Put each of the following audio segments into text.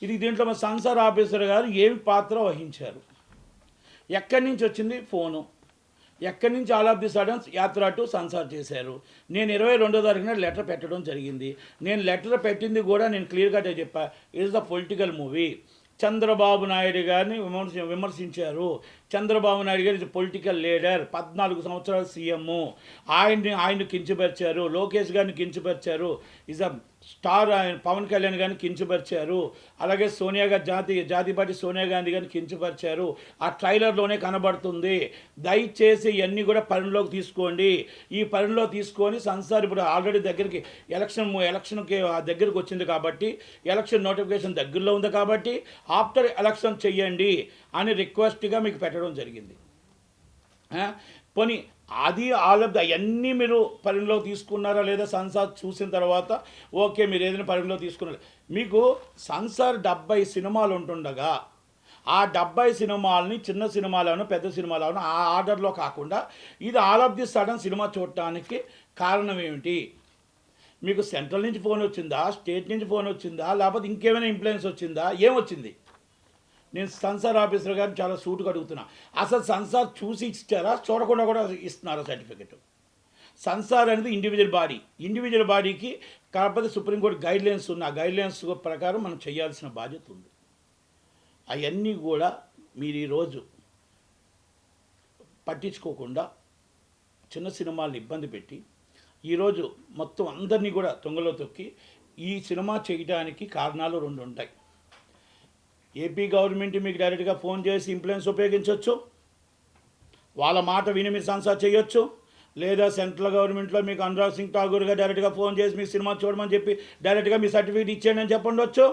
ఇది దీంట్లో మన సెన్సార్ ఆఫీసర్ గారు ఏమి పాత్ర వహించారు? ఎక్కడి నుంచి వచ్చింది ఫోను? ఎక్కడి నుంచి ఆల్ ఆఫ్ ది సడన్స్ యాత్ర టు సెన్సార్ చేశారు? నేను 22వ తారీఖున లెటర్ పెట్టడం జరిగింది. నేను లెటర్ పెట్టింది కూడా నేను క్లియర్గా చెప్పా, it's the political movie. Chandrababu Naidu గారిని విమర్శించారు. చంద్రబాబు నాయుడు గారు ఇస్ పొలిటికల్ లీడర్, 14 సంవత్సరాల సీఎం. ఆయన కించపరిచారు. లోకేష్ గారిని కించపరిచారు. Is a star. ఆయన పవన్ కళ్యాణ్ గారిని కించపరిచారు. అలాగే సోనియా గాంధీ జాతీయ పార్టీ సోనియా గాంధీ గారిని కించపరిచారు. ఆ ట్రైలర్లోనే కనబడుతుంది. దయచేసి ఇవన్నీ కూడా పరిణలోకి తీసుకోండి. ఈ పరిణలో తీసుకొని సెన్సార్ ఇప్పుడు ఆల్రెడీ దగ్గరికి ఎలక్షన్కి దగ్గరికి వచ్చింది కాబట్టి, ఎలక్షన్ నోటిఫికేషన్ దగ్గరలో ఉంది కాబట్టి ఆఫ్టర్ ఎలక్షన్ చెయ్యండి అని రిక్వెస్ట్గా మీకు పెట్టడం జరిగింది. పోనీ అది ఆల్ ఆఫ్ అవన్నీ మీరు పరిగణలో తీసుకున్నారా లేదా? సెన్సార్ చూసిన తర్వాత ఓకే మీరు ఏదైనా పరిగణలో తీసుకున్నారు. మీకు సెన్సార్ 70 సినిమాలు ఉంటుండగా ఆ 70 సినిమాలని చిన్న సినిమాలను పెద్ద సినిమాలను ఆ ఆర్డర్లో కాకుండా ఇది all of the sudden cinema చూడటానికి కారణం ఏమిటి? మీకు సెంట్రల్ నుంచి ఫోన్ వచ్చిందా, స్టేట్ నుంచి ఫోన్ వచ్చిందా, లేకపోతే ఇంకేమైనా ఇన్ఫ్లుయెన్స్ వచ్చిందా, ఏమొచ్చింది? నేను సెన్సార్ ఆఫీసర్ గారిని చాలా సూటుగా అడుగుతున్నా, అసలు సెన్సార్ చూసి ఇచ్చారా, చూడకుండా కూడా ఇస్తున్నారా సర్టిఫికెట్? సెన్సార్ అనేది ఇండివిజువల్ బాడీకి కాకపోతే సుప్రీంకోర్టు గైడ్లైన్స్ ఉన్న గైడ్లైన్స్ ప్రకారం మనం చేయాల్సిన బాధ్యత ఉంది. అవన్నీ కూడా మీరు ఈరోజు పట్టించుకోకుండా చిన్న సినిమాలను ఇబ్బంది పెట్టి ఈరోజు మొత్తం అందరినీ కూడా తొంగలో తొక్కి ఈ సినిమా చేయడానికి కారణాలు 2 ఉంటాయి. ఏపీ గవర్నమెంట్ మీకు డైరెక్ట్గా ఫోన్ చేసి ఇన్ఫ్లుయెన్స్ ఉపయోగించవచ్చు, వాళ్ళ మాట విని మీరు సెన్సార్ చేయొచ్చు. లేదా సెంట్రల్ గవర్నమెంట్లో మీకు అనురాగ్ సింగ్ ఠాగూర్ గారు డైరెక్ట్గా ఫోన్ చేసి మీ సినిమా చూడమని చెప్పి డైరెక్ట్గా మీ సర్టిఫికేట్ ఇచ్చేయండి అని చెప్పండొచ్చు.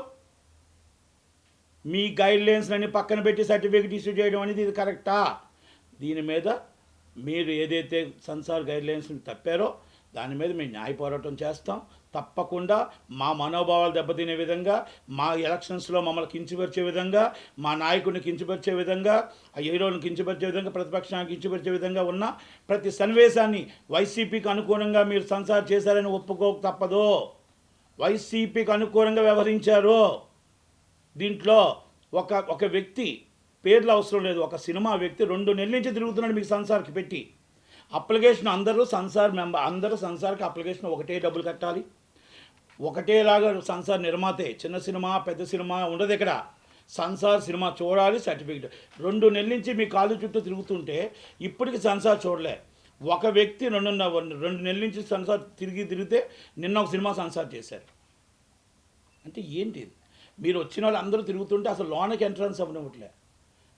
మీ గైడ్లైన్స్ని పక్కన పెట్టి సర్టిఫికేట్ ఇష్యూ చేయడం అనేది ఇది కరెక్టా? దీని మీద మీరు ఏదైతే సెన్సార్ గైడ్లైన్స్ తప్పారో దాని మీద మేము న్యాయ పోరాటం చేస్తాం. తప్పకుండా మా మనోభావాలు దెబ్బతినే విధంగా, మా ఎలక్షన్స్లో మమ్మల్ని కించపరిచే విధంగా, మా నాయకుడిని కించపరిచే విధంగా, ఆ హీరోని కించపరిచే విధంగా, ప్రతిపక్షాన్ని కించపరిచే విధంగా ఉన్న ప్రతి సన్నివేశాన్ని వైసీపీకి అనుకూలంగా మీరు సెన్సార్ చేశారని ఒప్పుకోక తప్పదు. వైసీపీకి అనుకూలంగా వ్యవహరించారు. దీంట్లో ఒక వ్యక్తి పేర్లు అవసరం లేదు, ఒక సినిమా వ్యక్తి 2 నెలల నుంచి తిరుగుతున్నాడు మీకు సెన్సార్కి పెట్టి. అప్లికేషన్ అందరూ సెన్సార్కి అప్లికేషన్ ఒకటే డబ్బులు కట్టాలి, ఒకటేలాగా సెన్సార్ నిర్మాతే. చిన్న సినిమా పెద్ద సినిమా ఉండదు ఇక్కడ. సెన్సార్ సినిమా చూడాలి, సర్టిఫికేట్. 2 నెలల నుంచి మీ కాలు చుట్టూ తిరుగుతుంటే ఇప్పటికి సెన్సార్ చూడలే. ఒక వ్యక్తి 2 నెలల నుంచి సెన్సార్ తిరిగితే నిన్న ఒక సినిమా సెన్సార్ చేశారు. అంటే ఏంటి? మీరు వచ్చిన వాళ్ళు అందరూ తిరుగుతుంటే అసలు లోనకి ఎంట్రన్స్ అవ్వనివ్వట్లే.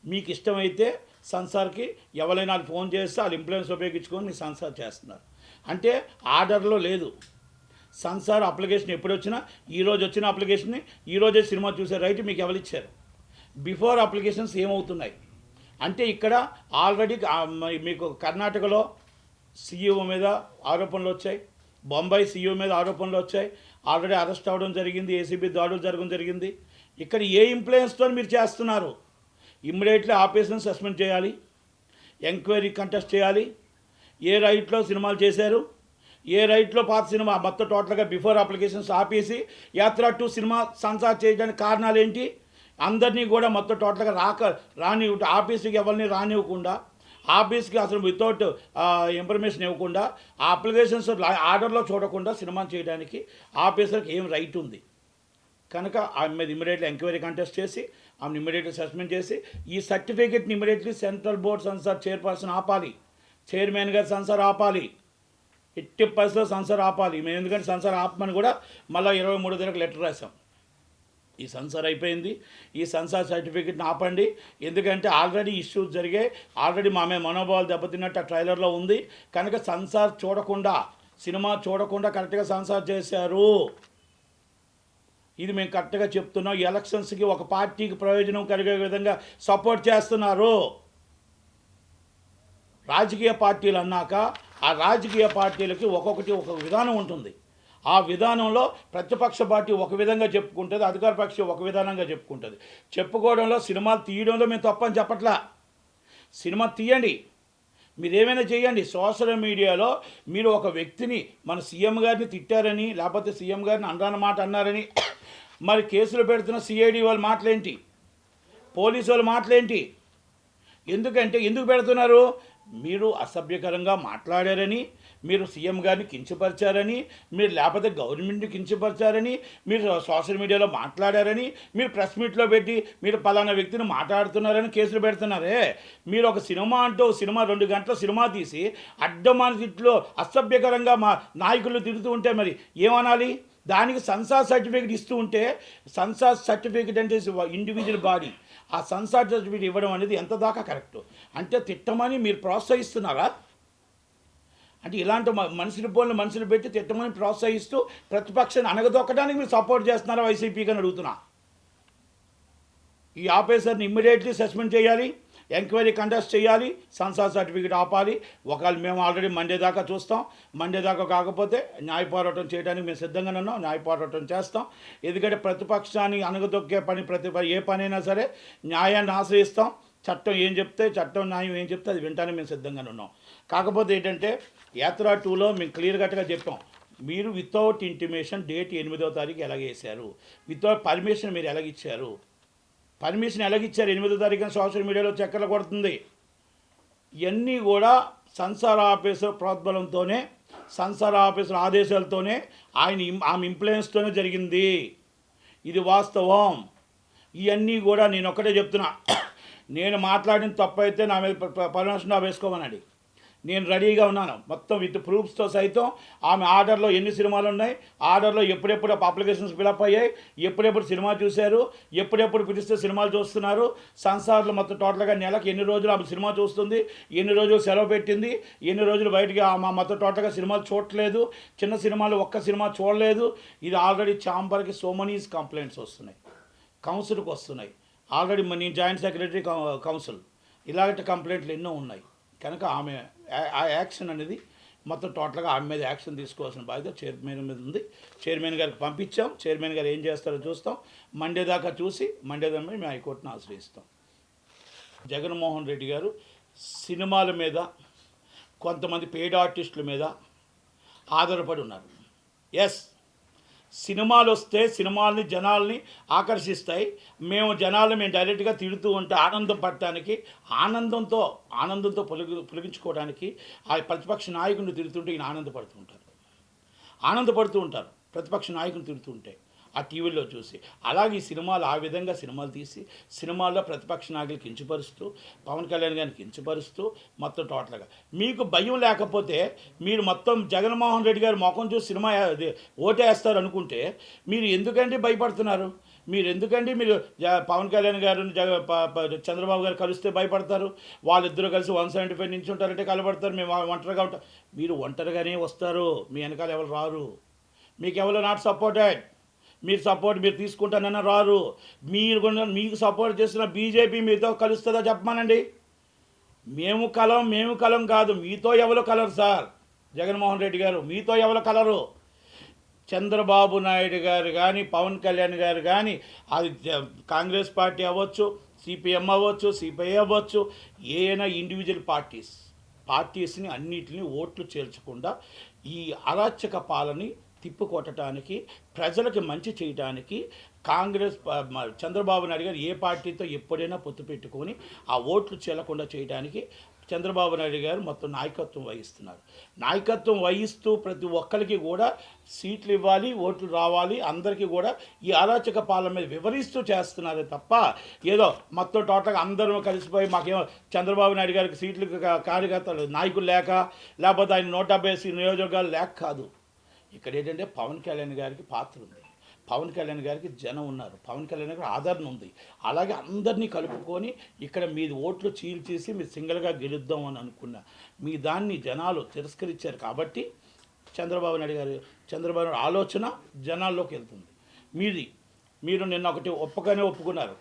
మీకు ఇష్టమైతే సెన్సార్కి ఎవరైనా ఫోన్ చేస్తే వాళ్ళు ఇన్ఫ్లుయెన్స్ ఉపయోగించుకొని మీరు సెన్సార్ చేస్తున్నారు. అంటే ఆర్డర్లో లేదు. సెన్సార్ అప్లికేషన్ ఎప్పుడు వచ్చినా ఈరోజు వచ్చిన అప్లికేషన్ని ఈరోజే సినిమా చూసే రైట్ మీకు ఎవరు ఇచ్చారు? బిఫోర్ అప్లికేషన్స్ ఏమవుతున్నాయి అంటే ఇక్కడ ఆల్రెడీ మీకు కర్ణాటకలో సీఈఓ మీద ఆరోపణలు వచ్చాయి, బొంబాయి సీఈఓ మీద ఆరోపణలు వచ్చాయి, ఆల్రెడీ అరెస్ట్ అవ్వడం జరిగింది, ఏసీబీ దాడులు జరగడం జరిగింది. ఇక్కడ ఏ ఇన్ఫ్లుయెన్స్తో మీరు చేస్తున్నారు? ఇమ్మీడియట్లీ ఆపరేషన్ సస్పెండ్ చేయాలి, ఎంక్వైరీ కంటెస్ట్ చేయాలి. ఏ రైట్లో సినిమాలు చేశారు, ఏ రైట్లో పాత సినిమా మొత్తం టోటల్గా బిఫోర్ అప్లికేషన్స్ ఆపేసి యాత్ర 2 సినిమా సెన్సార్ చేయడానికి కారణాలు ఏంటి? అందరినీ కూడా మొత్తం టోటల్గా రాని ఆఫీస్కి ఎవరిని రానివ్వకుండా, ఆఫీస్కి అసలు వితౌట్ ఇన్ఫర్మేషన్ ఇవ్వకుండా, ఆ అప్లికేషన్స్ ఆర్డర్లో చూడకుండా సినిమా చేయడానికి ఆఫీసర్కి ఏం రైట్ ఉంది? కనుక ఆమె మీద ఇమ్మీడియట్లీ ఎంక్వైరీ కంటెస్ట్ చేసి ఆమెను ఇమ్మీడియట్లీ సస్పెండ్ చేసి ఈ సర్టిఫికేట్ని immediately central board censor chairperson ఆపాలి, చైర్మన్ గారు సెన్సార్ ఆపాలి, ఎట్టి పరిస్థితుల్లో సెన్సార్ ఆపాలి. మేము ఎందుకంటే సెన్సార్ ఆపమని కూడా మళ్ళీ 23 దగ్గరకు లెటర్ రాసాం. ఈ సెన్సార్ అయిపోయింది, ఈ సెన్సార్ సర్టిఫికేట్ని ఆపండి. ఎందుకంటే ఆల్రెడీ ఇష్యూస్ జరిగాయి, ఆల్రెడీ మా మనోభావాలు దెబ్బతిన్నట్టు ఆ ట్రైలర్లో ఉంది. కనుక సెన్సార్ చూడకుండా, సినిమా చూడకుండా కరెక్ట్గా సెన్సార్ చేశారు. ఇది మేము కరెక్ట్గా చెప్తున్నాం. ఎలక్షన్స్కి ఒక పార్టీకి ప్రయోజనం కలిగే విధంగా సపోర్ట్ చేస్తున్నారు. రాజకీయ పార్టీలు అన్నాక ఆ రాజకీయ పార్టీలకి ఒక్కొక్కటి ఒక విధానం ఉంటుంది. ఆ విధానంలో ప్రతిపక్ష పార్టీ ఒక విధంగా చెప్పుకుంటుంది, అధికార పక్షం ఒక విధానంగా చెప్పుకుంటుంది. చెప్పుకోవడంలో సినిమాలు తీయడంలో మేము తప్పని చెప్పట్లా. సినిమా తీయండి, మీరు ఏమైనా చేయండి. సోషల్ మీడియాలో మీరు ఒక వ్యక్తిని మన సీఎం గారిని తిట్టారని, లేకపోతే సీఎం గారిని అనరాని మాట అన్నారని మరి కేసులు పెడుతున్న సిఐడి వాళ్ళ మాటలేంటి, పోలీసు వాళ్ళ మాటలేంటి? ఎందుకంటే ఎందుకు పెడుతున్నారు? మీరు అసభ్యకరంగా మాట్లాడారని, మీరు సీఎం గారిని కించపరిచారని, మీరు లేకపోతే గవర్నమెంట్ని కించపరిచారని, మీరు సోషల్ మీడియాలో మాట్లాడారని, మీరు ప్రెస్ మీట్లో పెట్టి మీరు పలానా వ్యక్తిని మాట్లాడుతున్నారని కేసులు పెడుతున్నారే. మీరు ఒక సినిమా అంటూ సినిమా 2 గంటల సినిమా తీసి అడ్డమాని తిట్లో అసభ్యకరంగా మా నాయకులు తిడుతూ ఉంటే మరి ఏమనాలి? దానికి సెన్సార్ సర్టిఫికేట్ ఇస్తూ ఉంటే, సెన్సార్ సర్టిఫికేట్ అంటే ఇండివిజువల్ బాడీ, ఆ సెన్సార్ సర్టిఫికేట్ ఇవ్వడం అనేది ఎంత దాకా కరెక్టు? అంటే తిట్టమని మీరు ప్రోత్సహిస్తున్నారా? అంటే ఇలాంటి మనుషుల పోలిన మనుషులు పెట్టి తిట్టమని ప్రోత్సహిస్తూ ప్రతిపక్షాన్ని అణగదొక్కడానికి మీరు సపోర్ట్ చేస్తున్నారా వైసీపీకి అని అడుగుతున్నా. ఈ ఆఫీసర్ని ఇమ్మీడియట్లీ సస్పెండ్ చేయాలి, ఎంక్వైరీ కండక్ట్ చేయాలి, సెన్సార్ సర్టిఫికేట్ ఆపాలి. ఒకవేళ మేము ఆల్రెడీ మండే దాకా చూస్తాం, మండే దాకా కాకపోతే న్యాయ పోరాటం చేయడానికి మేము సిద్ధంగానే ఉన్నాం, న్యాయ పోరాటం చేస్తాం. ఎందుకంటే ప్రతిపక్షాన్ని అణగదొక్కే పని ఏ పనైనా సరే న్యాయాన్ని ఆశ్రయిస్తాం. చట్టం ఏం చెప్తే, చట్టం న్యాయం ఏం చెప్తే అది వింటానికి మేము సిద్ధంగానే ఉన్నాం. కాకపోతే ఏంటంటే యాత్ర 2లో మేము క్లియర్ కట్గా చెప్పాం, మీరు వితౌట్ ఇంటిమేషన్ డేట్ 8వ తారీఖు ఎలాగేశారు, వితౌట్ పర్మిషన్ మీరు ఎలాగిచ్చారు, పర్మిషన్ ఎలాగిచ్చారు 8వ తారీఖున సోషల్ మీడియాలో చక్కర్లు కొడుతుంది. ఇవన్నీ కూడా సెన్సార్ ఆఫీసర్ ప్రోద్బలంతోనే, సెన్సార్ ఆఫీసర్ ఆదేశాలతోనే, ఆమె ఇన్ఫ్లుయెన్స్తోనే జరిగింది. ఇది వాస్తవం. ఇవన్నీ కూడా నేను ఒక్కటే చెప్తున్నా, నేను మాట్లాడిన తప్పు అయితే నా మీద పర్మిషన్ వేసుకోమనండి. నేను రెడీగా ఉన్నాను మొత్తం విత్ ప్రూఫ్స్తో సైతం. ఆమె ఆర్డర్లో ఎన్ని సినిమాలు ఉన్నాయి, ఆర్డర్లో ఎప్పుడెప్పుడు అప్లికేషన్స్ ఫిలప్ అయ్యాయి, ఎప్పుడెప్పుడు సినిమా చూశారు, ఎప్పుడెప్పుడు పిలిస్తే సినిమాలు చూస్తున్నారు, సెన్సార్లు మొత్తం టోటల్గా నెలకు ఎన్ని రోజులు ఆమె సినిమా చూస్తుంది, ఎన్ని రోజులు సెలవు పెట్టింది, ఎన్ని రోజులు బయటికి ఆమె మొత్తం టోటల్గా సినిమాలు చూడట్లేదు, చిన్న సినిమాలు ఒక్క సినిమా చూడలేదు. ఇది ఆల్రెడీ ఛాంబర్కి సో మెనీ కంప్లైంట్స్ వస్తున్నాయి, కౌన్సిల్కి వస్తున్నాయి. ఆల్రెడీ నేను జాయింట్ సెక్రటరీ కౌన్సిల్, ఇలాంటి కంప్లైంట్లు ఎన్నో ఉన్నాయి. కనుక ఆమె ఆ యాక్షన్ అనేది మొత్తం టోటల్గా ఆమె మీద యాక్షన్ తీసుకోవాల్సిన బాధ్యత చైర్మన్ మీద ఉంది. చైర్మన్ గారికి పంపించాం, చైర్మన్ గారు ఏం చేస్తారో చూస్తాం. మండే దాకా చూసి మండే దాకా మేము హైకోర్టును ఆశ్రయిస్తాం. జగన్మోహన్ రెడ్డి గారు సినిమాల మీద, కొంతమంది పెయిడ్ ఆర్టిస్టుల మీద ఆధారపడి ఉన్నారు. ఎస్, సినిమాలు వస్తే సినిమాలని జనాల్ని ఆకర్షిస్తాయి. మేము డైరెక్ట్గా తిడుతూ ఉంటే ఆనందంతో పొలిగించుకోవడానికి ఆ ప్రతిపక్ష నాయకుడిని తిడుతుంటే ఈయన ఆనందపడుతూ ఉంటారు ప్రతిపక్ష నాయకుని తిడుతూ ఉంటే ఆ టీవీలో చూసి. అలాగే ఈ సినిమాలు ఆ విధంగా సినిమాలు తీసి సినిమాల్లో ప్రతిపక్ష నాయకులు కించపరుస్తూ, పవన్ కళ్యాణ్ గారిని కించపరుస్తూ మొత్తం టోటల్గా. మీకు భయం లేకపోతే మీరు మొత్తం జగన్మోహన్ రెడ్డి గారి ముఖం చూసి సినిమా ఓటేస్తారు అనుకుంటే మీరు ఎందుకంటే భయపడుతున్నారు? మీరు పవన్ కళ్యాణ్ గారు చంద్రబాబు గారు కలిస్తే భయపడతారు, వాళ్ళిద్దరూ కలిసి 175 నుంచి ఉంటారంటే కలబడతారు, మేము ఒంటరిగా ఉంటాం. మీరు ఒంటరిగానే వస్తారు, మీ వెనకాల ఎవరు రారు. మీకు ఎవరు నాట్ సపోర్టెడ్. మీరు తీసుకుంటానన్నా రారు. మీకు సపోర్ట్ చేస్తున్న బీజేపీ మీతో కలుస్తుందా చెప్పమానండి. మేము కలం కాదు, మీతో ఎవరు కలరు సార్. జగన్మోహన్ రెడ్డి గారు మీతో ఎవరు కలరు. చంద్రబాబు నాయుడు గారు కానీ, పవన్ కళ్యాణ్ గారు కానీ, అది కాంగ్రెస్ పార్టీ అవ్వచ్చు, సిపిఎం అవ్వచ్చు, సిపిఐ అవ్వచ్చు, ఏదైనా ఇండివిజువల్ పార్టీస్ని అన్నిటిని ఓట్లు చేర్చకుండా ఈ అరాచక పాలని తిప్పుకొట్టడానికి, ప్రజలకు మంచి చేయడానికి చంద్రబాబు నాయుడు గారు ఏ పార్టీతో ఎప్పుడైనా పొత్తు పెట్టుకొని ఆ ఓట్లు చెల్లకుండా చేయడానికి చంద్రబాబు నాయుడు గారు మొత్తం నాయకత్వం వహిస్తూ ప్రతి ఒక్కరికి కూడా సీట్లు ఇవ్వాలి, ఓట్లు రావాలి, అందరికీ కూడా ఈ అరాచక పాలన మీద వివరిస్తూ చేస్తున్నారే తప్ప ఏదో మొత్తం టోటల్గా అందరూ కలిసిపోయి మాకేమో చంద్రబాబు నాయుడు గారికి సీట్లు కార్యకర్తలు నాయకులు లేకపోతే ఆయన 170 నియోజకవర్గాలు లేక కాదు. ఇక్కడ ఏంటంటే పవన్ కళ్యాణ్ గారికి పాత్ర ఉంది, పవన్ కళ్యాణ్ గారికి జనం ఉన్నారు, పవన్ కళ్యాణ్ గారికి ఆదరణ ఉంది. అలాగే అందరినీ కలుపుకొని ఇక్కడ మీది ఓట్లు చీల్చేసి మీరు సింగిల్గా గెలుద్దాం అని అనుకున్న మీ దాన్ని జనాలు తిరస్కరించారు. కాబట్టి చంద్రబాబు నాయుడు ఆలోచన జనాల్లోకి వెళ్తుంది. మీరు నిన్న ఒకటి ఒప్పుకున్నారు,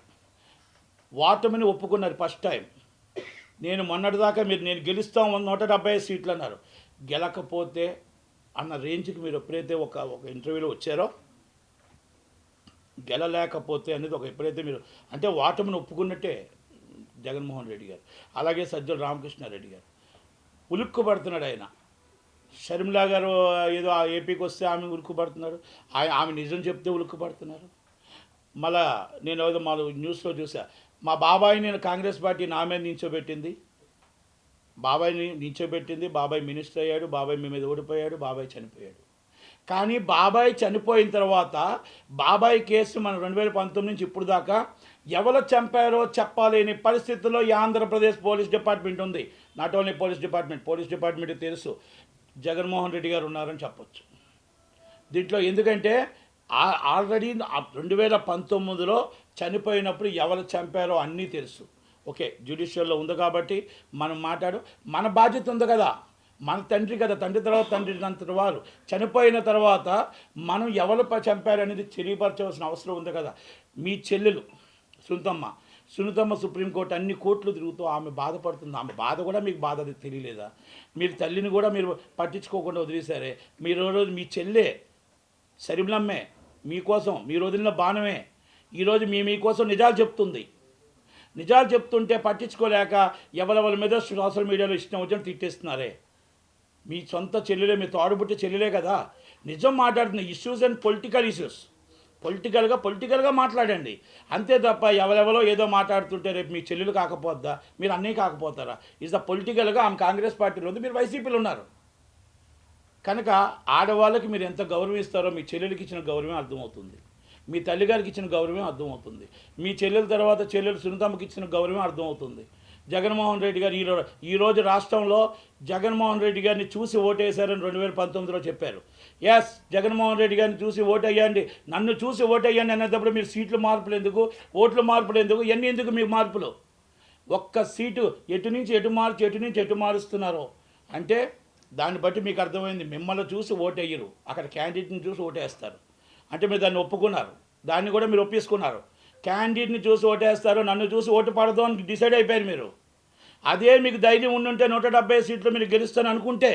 ఓటమిని ఒప్పుకున్నారు ఫస్ట్ టైం. నేను మొన్నటిదాకా నేను గెలుస్తాం 175 సీట్లు అన్నారు. గెలకపోతే అన్న రేంజ్కి మీరు ఎప్పుడైతే ఒక ఇంటర్వ్యూలో వచ్చారో, గెలలేకపోతే అనేది ఎప్పుడైతే మీరు అంటే ఓటమిని ఒప్పుకున్నట్టే జగన్మోహన్ రెడ్డి గారు. అలాగే సజ్జల రామకృష్ణారెడ్డి గారు ఉలుక్కుపడుతున్నాడు. ఆయన షర్మిలా గారు ఏదో ఏపీకి వస్తే ఆమె ఉలుక్కుపడుతున్నారు, ఆమె నిజం చెప్తే ఉలుక్కుపడుతున్నారు. మళ్ళా నేను ఏదో మా న్యూస్లో చూసా, మా బాబాయ్ నేను కాంగ్రెస్ పార్టీ నా మీద నించోబెట్టింది, బాబాయ్ని నించోబెట్టింది, బాబాయ్ మినిస్టర్ అయ్యాడు, బాబాయ్ మీ మీద ఓడిపోయాడు, బాబాయ్ చనిపోయాడు. కానీ బాబాయ్ చనిపోయిన తర్వాత బాబాయ్ కేసు మనం 2019 నుంచి ఇప్పుడు దాకా ఎవరు చంపారో చెప్పలేని పరిస్థితుల్లో ఈ ఆంధ్రప్రదేశ్ పోలీస్ డిపార్ట్మెంట్ ఉంది. నాట్ ఓన్లీ పోలీస్ డిపార్ట్మెంట్ తెలుసు జగన్మోహన్ రెడ్డి గారు ఉన్నారని చెప్పొచ్చు దీంట్లో. ఎందుకంటే ఆల్రెడీ 2019లో చనిపోయినప్పుడు ఎవరు చంపారో అన్నీ తెలుసు. ఓకే, జ్యుడిషియల్లో ఉంది కాబట్టి మనం మన బాధ్యత ఉంది కదా, మన తండ్రి కదా, తండ్రి తర్వాత తండ్రి అంతటి వారు చనిపోయిన తర్వాత మనం ఎవరు చంపారనేది తెలియపరచవలసిన అవసరం ఉంది కదా. మీ చెల్లెలు సునీతమ్మ సుప్రీంకోర్టు అన్ని కోర్టులు తిరుగుతూ ఆమె బాధపడుతుంది. ఆమె బాధ కూడా మీకు బాధ అది తెలియలేదా? మీరు తల్లిని కూడా మీరు పట్టించుకోకుండా వదిలేశారే. మీరు రోజు మీ చెల్లె సరిమలమ్మే మీకోసం మీరు వదిలిన బాణమే ఈరోజు మీకోసం నిజాలు చెప్తుంటే పట్టించుకోలేక ఎవరెవరి మీద సోషల్ మీడియాలో ఇష్టం వచ్చిన తిట్టేస్తున్నారే. మీ సొంత చెల్లెలే, మీ తోడబుట్టి చెల్లెలే కదా నిజం మాట్లాడుతున్న ఇష్యూస్ అండ్ పొలిటికల్గా మాట్లాడండి అంతే తప్ప ఎవరెవరో ఏదో మాట్లాడుతుంటే రేపు మీ చెల్లెలు కాకపోద్దా, మీరు అన్నయ్య కాకపోతారా? ఇస్ ద పొలిటికల్గా ఆమె కాంగ్రెస్ పార్టీలో ఉంది, మీరు వైసీపీలో ఉన్నారు కనుక ఆడవాళ్ళకి మీరు ఎంత గౌరవం ఇస్తారో మీ చెల్లెలకి ఇచ్చిన గౌరవమే అర్థమవుతుంది, మీ తల్లిగారికి ఇచ్చిన గౌరవమే అర్థమవుతుంది, మీ చెల్లెల తర్వాత చెల్లెలు సునీతమ్మకి ఇచ్చిన గౌరవమే అర్థమవుతుంది. జగన్మోహన్ రెడ్డి గారు ఈరోజు రాష్ట్రంలో జగన్మోహన్ రెడ్డి గారిని చూసి ఓటేశారని 2019లో చెప్పారు. ఎస్, జగన్మోహన్ రెడ్డి గారిని చూసి ఓటేయండి, నన్ను చూసి ఓటేయండి అనేటప్పుడు మీరు సీట్లు మార్పులు ఎందుకు, ఓట్లు మార్పులు ఎందుకు, ఇవన్నీ ఎందుకు మీకు మార్పులు? ఒక్క సీటు ఎటు నుంచి ఎటు మారుస్తున్నారో అంటే దాన్ని బట్టి మీకు అర్థమైంది. మిమ్మల్ని చూసి ఓటేయరు, అక్కడ క్యాండిడేట్ని చూసి ఓటేస్తారు. అంటే మీరు దాన్ని ఒప్పుకున్నారు, దాన్ని కూడా మీరు ఒప్పేసుకున్నారు. క్యాండిడేట్ని చూసి ఓటేస్తారు, నన్ను చూసి ఓటు పడదు అని డిసైడ్ అయిపోయారు మీరు. అదే మీకు ధైర్యం ఉండుంటే 170 సీట్లు మీరు గెలుస్తాను అనుకుంటే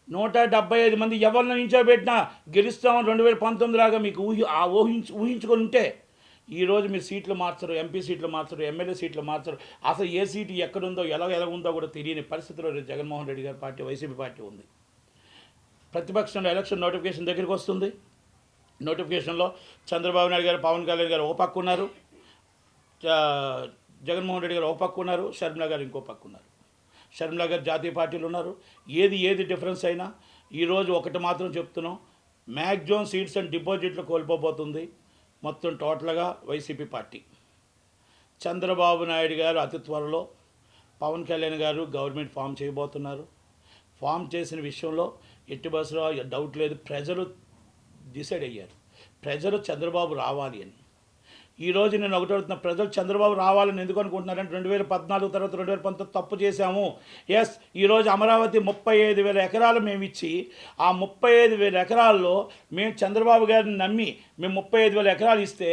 175 మంది ఎవరిని నించోబెట్టినా గెలుస్తామని 2019 లాగా మీకు ఊహించుకొని ఉంటే ఈరోజు మీరు సీట్లు మార్చరు, ఎంపీ సీట్లు మార్చరు, ఎమ్మెల్యే సీట్లు మార్చరు. అసలు ఏ సీటు ఎక్కడుందో ఎలా ఉందో కూడా తెలియని పరిస్థితిలో జగన్మోహన్ రెడ్డి గారి పార్టీ వైసీపీ పార్టీ ఉంది. ప్రతిపక్షంలో ఎలక్షన్ నోటిఫికేషన్ దగ్గరికి వస్తుంది. నోటిఫికేషన్లో చంద్రబాబు నాయుడు గారు, పవన్ కళ్యాణ్ గారు ఓ పక్క ఉన్నారు, జగన్మోహన్ రెడ్డి గారు ఓ పక్క ఉన్నారు, షర్మిల గారు ఇంకో పక్క ఉన్నారు. షర్మిల గారు జాతీయ పార్టీలు ఉన్నారు. ఏది డిఫరెన్స్ అయినా ఈరోజు ఒకటి మాత్రం చెప్తున్నాం, మ్యాక్సిమం సీట్స్ అండ్ డిపాజిట్లు కోల్పోబోతుంది మొత్తం టోటల్గా వైసీపీ పార్టీ. చంద్రబాబు నాయుడు గారు అతి త్వరలో పవన్ కళ్యాణ్ గారు గవర్నమెంట్ ఫామ్ చేయబోతున్నారు. ఫామ్ చేసిన విషయంలో ఎట్టి బస్సులో డౌట్ లేదు, ప్రజలు డిసైడ్ అయ్యారు. ప్రజలు చంద్రబాబు రావాలి అని. ఈరోజు నేను ఒకటి అడుగుతున్న, ప్రజలు చంద్రబాబు రావాలని ఎందుకు అనుకుంటున్నారంటే 2014 తర్వాత 2019 తప్పు చేశాము. ఎస్, ఈరోజు అమరావతి 35,000 ఎకరాలు మేము ఇచ్చి ఆ 35,000 ఎకరాల్లో మేము చంద్రబాబు గారిని నమ్మి మేము 35,000 ఎకరాలు ఇస్తే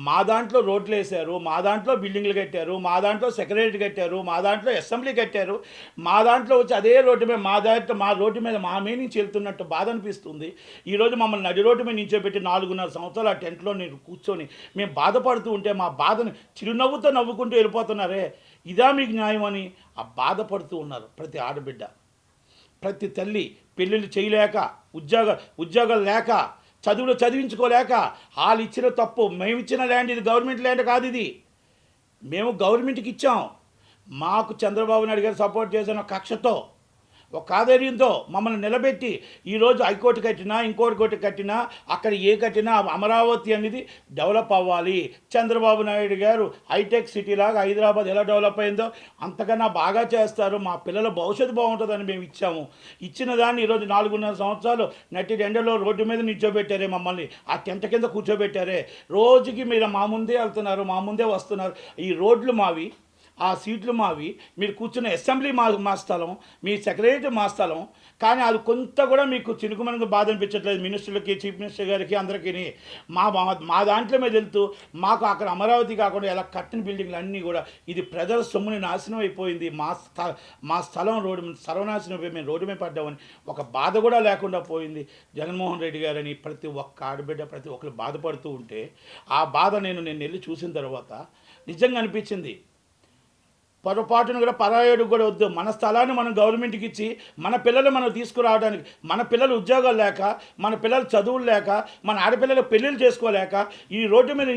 మా దాంట్లో రోడ్లు వేశారు, మా దాంట్లో బిల్డింగ్లు కట్టారు, మా దాంట్లో సెక్రటరీ కట్టారు, మా దాంట్లో అసెంబ్లీ కట్టారు, మా దాంట్లో వచ్చి అదే రోడ్డు మీద మా రోడ్డు మీద మా మీద నుంచి వెళ్తున్నట్టు బాధ అనిపిస్తుంది. ఈరోజు మమ్మల్ని నడి రోడ్డు మీద నించోబెట్టి 4.5 సంవత్సరాలు ఆ టెంట్లో నేను కూర్చొని మేము బాధపడుతూ ఉంటే మా బాధను చిరునవ్వుతో నవ్వుకుంటూ వెళ్ళిపోతున్నారే, ఇదా మీకు న్యాయం అని ఆ బాధపడుతూ ఉన్నారు ప్రతి ఆడబిడ్డ, ప్రతి తల్లి. పెళ్ళిళ్ళు చేయలేక, ఉద్యోగాలు లేక, చదువులు చదివించుకోలేక వాళ్ళు ఇచ్చిన తప్పు. మేము ఇచ్చిన ల్యాండ్ ఇది గవర్నమెంట్ ల్యాండ్ కాదు, ఇది మేము గవర్నమెంట్కి ఇచ్చాం. మాకు చంద్రబాబు నాయుడు గారు సపోర్ట్ చేసిన కక్షతో, ఒక ఆధైర్యంతో మమ్మల్ని నిలబెట్టి ఈరోజు హైకోర్టు కట్టినా ఇంకోటి కోర్టు కట్టినా అక్కడ కట్టినా అమరావతి అనేది డెవలప్ అవ్వాలి. చంద్రబాబు నాయుడు గారు హైటెక్ సిటీ లాగా హైదరాబాద్ ఎలా డెవలప్ అయిందో అంతకన్నా బాగా చేస్తారు, మా పిల్లల భవిష్యత్తు బాగుంటుందని మేము ఇచ్చాము. ఇచ్చిన దాన్ని ఈరోజు 4.5 సంవత్సరాలు నట్టి ఎండలో రోడ్డు మీద నిల్చోబెట్టారే, మమ్మల్ని ఆ టెంట కింద కూర్చోబెట్టారే. రోజుకి మీరు మా ముందే వెళ్తున్నారు, మా ముందే వస్తున్నారు. ఈ రోడ్లు మావి, ఆ సీట్లు మావి, మీరు కూర్చున్న అసెంబ్లీ మా స్థలం, మీ సెక్రటరీ మా స్థలం. కానీ అది కొంత కూడా మీకు చినుకుమనుకు బాధ అనిపించట్లేదు మినిస్టర్లకి, చీఫ్ మినిస్టర్ గారికి, అందరికీ. మా దాంట్లో మీద వెళ్తూ మాకు అక్కడ అమరావతి కాకుండా ఎలా కట్టిన బిల్డింగ్లు అన్నీ కూడా ఇది ప్రజల సొమ్ముని నాశనం అయిపోయింది, మా స్థలం రోడ్డు సర్వనాశనం అయిపోయి మేము రోడ్డు మీద పడ్డామని ఒక బాధ కూడా లేకుండా పోయింది జగన్మోహన్ రెడ్డి గారని ప్రతి ఒక్క ఆడబిడ్డ ప్రతి ఒక్కరు బాధపడుతూ ఉంటే ఆ బాధ నేను వెళ్ళి చూసిన తర్వాత నిజంగా అనిపించింది. పొరపాటును కూడా పరాయుడికి కూడా వద్దు. మన స్థలాన్ని మనం గవర్నమెంట్కి ఇచ్చి మన పిల్లలు మనం తీసుకురావడానికి, మన పిల్లలు ఉద్యోగాలు లేక, మన పిల్లలు చదువులు లేక, మన ఆడపిల్లలు పెళ్ళిళ్ళు చేసుకోలేక ఈ రోడ్డు మీద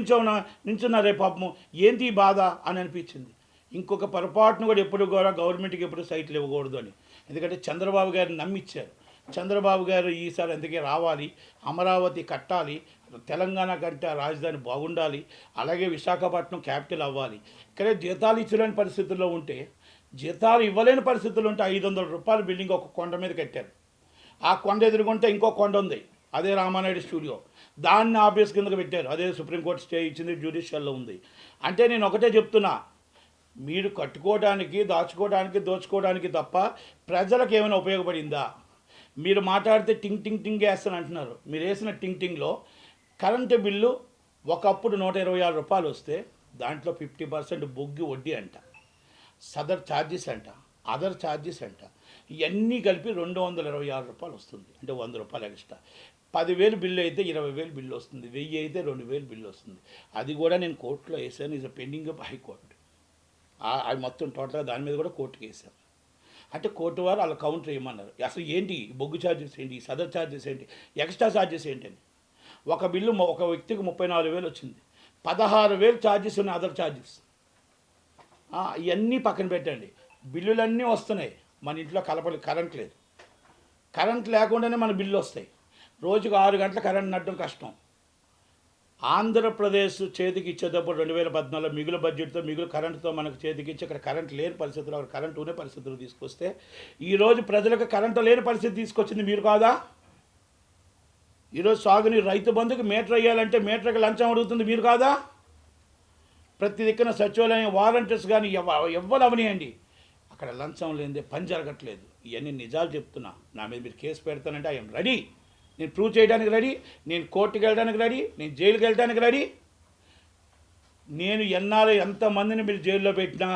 నించున్నారే పాపము. ఏంటి ఈ బాధ అని అనిపించింది. ఇంకొక పొరపాటును కూడా ఎప్పుడు కూడా గవర్నమెంట్కి ఎప్పుడు సైట్లు ఇవ్వకూడదు అని. ఎందుకంటే చంద్రబాబు గారిని నమ్మిచ్చారు. చంద్రబాబు గారు ఈసారి అందుకే రావాలి, అమరావతి కట్టాలి, తెలంగాణ కంటే రాజధాని బాగుండాలి, అలాగే విశాఖపట్నం క్యాపిటల్ అవ్వాలి. ఇక్కడే జీతాలు ఇచ్చలేని పరిస్థితుల్లో ఉంటే, జీతాలు ఇవ్వలేని పరిస్థితుల్లో ఉంటే 500 రూపాయల బిల్డింగ్ ఒక కొండ మీద కట్టారు. ఆ కొండ ఎదురుగుంటే ఇంకో కొండ ఉంది, అదే రామానాయుడు స్టూడియో. దాన్ని ఆఫీస్ కిందకి పెట్టారు. అదే సుప్రీంకోర్టు స్టే ఇచ్చింది, జ్యుడిషియల్లో ఉంది. అంటే నేను ఒకటే చెప్తున్నా, మీరు కట్టుకోవడానికి, దాచుకోవడానికి, దోచుకోవడానికి తప్ప ప్రజలకు ఏమైనా ఉపయోగపడిందా? మీరు మాట్లాడితే టింగ్ టింగ్ టింగ్ వేస్తాను అంటున్నారు. మీరు వేసిన టింగ్ టింగ్లో కరెంటు బిల్లు ఒకప్పుడు 126 రూపాయలు వస్తే దాంట్లో 50% బొగ్గి వడ్డీ అంట, సదర్ ఛార్జెస్ అంట, అదర్ ఛార్జెస్ అంట, ఇవన్నీ కలిపి 226 రూపాయలు వస్తుంది. అంటే 100 రూపాయలు ఎక్స్ట్రా. 10,000 బిల్లు అయితే 20,000 బిల్లు వస్తుంది, 1000 అయితే 2,000 బిల్లు వస్తుంది. అది కూడా నేను కోర్టులో వేసాను, ఈజ్ పెండింగ్ ఆఫ్ హైకోర్టు. అది మొత్తం టోటల్గా దాని మీద కూడా కోర్టుకి వేసాను. అంటే కోర్టు వారు వాళ్ళ కౌంటర్ ఇవ్వమన్నారు. అసలు ఏంటి బొగ్గు ఛార్జెస్ ఏంటి, సదర్ ఛార్జెస్ ఏంటి, ఎక్స్ట్రా ఛార్జెస్ ఏంటని. ఒక బిల్లు ఒక వ్యక్తికి 34,000 వచ్చింది, 16,000 ఛార్జెస్ ఉన్నాయి, అదర్ ఛార్జెస్. ఇవన్నీ పక్కన పెట్టండి, బిల్లులన్నీ వస్తున్నాయి. మన ఇంట్లో కరెంట్ లేదు. కరెంట్ లేకుండానే మన బిల్లు వస్తాయి. రోజుకు 6 గంటల కరెంట్ నడడం కష్టం. ఆంధ్రప్రదేశ్ చేతికి ఇచ్చేటప్పుడు 2014 మిగులు బడ్జెట్తో, మిగులు కరెంటుతో మనకు చేతికి ఇచ్చి ఇక్కడ కరెంట్ లేని పరిస్థితులు, అక్కడ కరెంటు ఉండే పరిస్థితులు తీసుకొస్తే ఈరోజు ప్రజలకు కరెంటు లేని పరిస్థితి తీసుకొచ్చింది మీరు కాదా? ఈరోజు సాగునీరు రైతు బంధుకు మీటర్ వేయాలంటే మీటర్కి లంచం అడుగుతుంది మీరు కాదా? ప్రతి దిక్కున సచివాలయం వాలంటీర్స్ కానీ ఎవ్వరు అవనియండి, అక్కడ లంచం లేనిదే పని జరగట్లేదు. ఇవన్నీ నిజాలు చెప్తున్నా. నా మీద మీరు కేసు పెడతానంటే ఐఎమ్ రెడీ. నేను ప్రూవ్ చేయడానికి రెడీ, నేను కోర్టుకి వెళ్ళడానికి రెడీ, నేను జైలుకి వెళ్ళడానికి రెడీ. నేను ఎంతమందిని మీరు జైల్లో పెట్టినా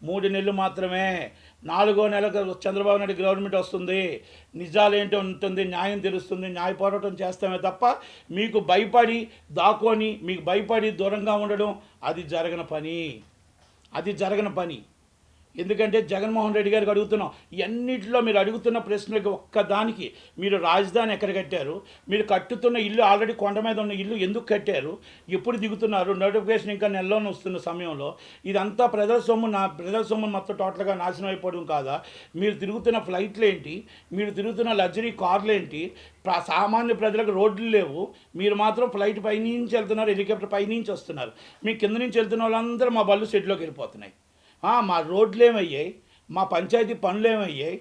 3 నెలలు మాత్రమే. 4వ నెలకు చంద్రబాబు నాయుడు గవర్నమెంట్ వస్తుంది, నిజాలేంటో ఉంటుంది, న్యాయం తెలుస్తుంది, న్యాయ పోరాటం చేస్తామే తప్ప మీకు భయపడి దాక్కొని, మీకు భయపడి దూరంగా ఉండడం అది జరగని పని. ఎందుకంటే జగన్మోహన్ రెడ్డి గారికి అడుగుతున్నాం, ఇవన్నిటిలో మీరు అడుగుతున్న ప్రశ్నలకి ఒక్కదానికి, మీరు రాజధాని ఎక్కడ కట్టారు, మీరు కట్టుతున్న ఇల్లు ఆల్రెడీ కొండ మీద ఉన్న ఇల్లు ఎందుకు కట్టారు, ఎప్పుడు దిగుతున్నారు, నోటిఫికేషన్ ఇంకా నెలలోనే వస్తున్న సమయంలో, ఇదంతా ప్రజల సొమ్ము మొత్తం టోటల్గా నాశనం అయిపోవడం కాదా? మీరు తిరుగుతున్న ఫ్లైట్లు ఏంటి, మీరు తిరుగుతున్న లగ్జరీ కార్లు ఏంటి, సామాన్య ప్రజలకు రోడ్లు లేవు, మీరు మాత్రం ఫ్లైట్ పైనుంచి వెళ్తున్నారు, హెలికాప్టర్ పైనుంచి వస్తున్నారు. మీ కింద నుంచి వెళ్తున్న వాళ్ళందరూ మా బళ్ళు షెడ్లోకి వెళ్ళిపోతున్నాయి. మా రోడ్లు ఏమయ్యాయి, మా పంచాయతీ పనులు ఏమయ్యాయి,